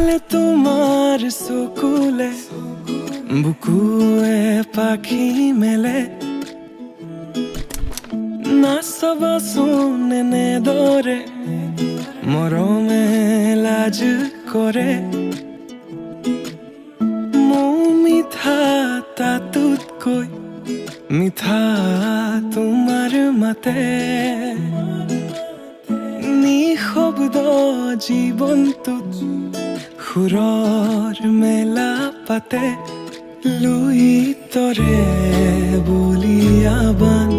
আহিলে তোমাৰ চকুলে বুকুৱে পাখি মেলে নাচাবাচোন এনেদৰে মৰমে লাজ কৰে মোৰ মিঠা তাতোতকৈ মিঠা তোমাৰ মাতে নিশব্দ জীৱনটোত সুৰৰ মেলা পাতে লুইতৰে বলিয়াবান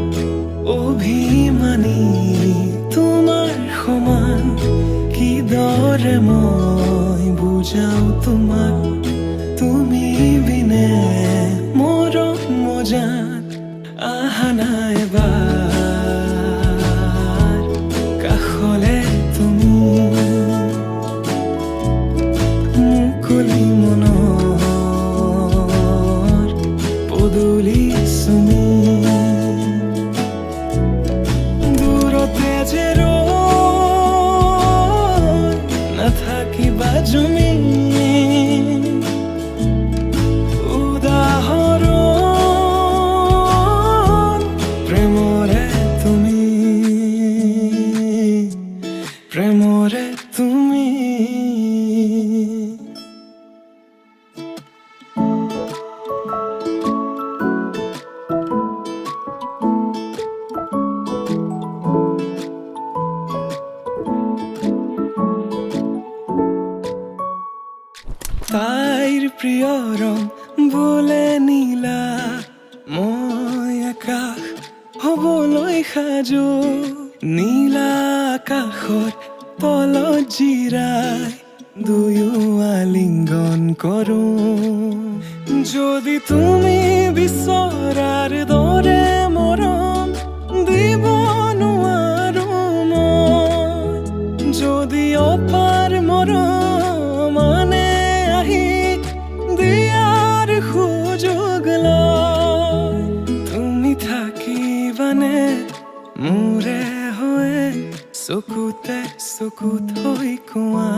অভিমানী তোমাৰ সমান কিদৰে মই বুজাও তোমাক তুমি বিনে মৰম মজান আহা নাই এবাৰ কাষলে তুমি মুকলি মনৰ পদূলি চুমি দূৰতে যে ৰৈ নাথাকিবা জুমি প্ৰেমৰে তুমি তাইৰ প্ৰিয় ৰং বোলে নীলা মই আকাশ হবলৈ সাজু নীলা আকাশৰ তলত জিৰাই দুয়ো আলিংগন কৰো যদি তুমি বিচৰাৰ দৰে মৰম দিব নোৱাৰো মই যদি অপাৰ মৰম আনে আহি দিয়াৰ সুযোগ লয় তুমি থাকিবানে মোৰে হৈ চকুতে চকুত হৈ কোৱা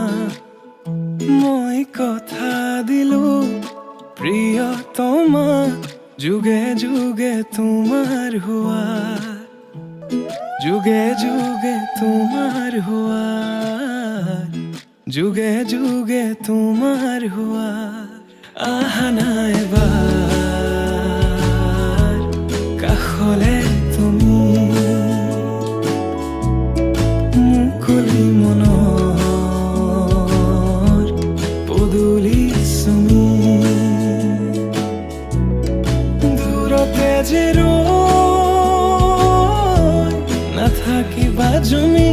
মই কথা দিলো প্ৰিয়তমা যুগে যুগে তোমাৰ হোৱা যুগে যুগে তোমাৰ হোৱা যুগে যুগে তোমাৰ হোৱা আহা নাই এবাৰ কাষলে তুমি মুকলি মনৰ পদূলি চুমি দূৰতে যে ৰৈ নাথাকিবা জুমি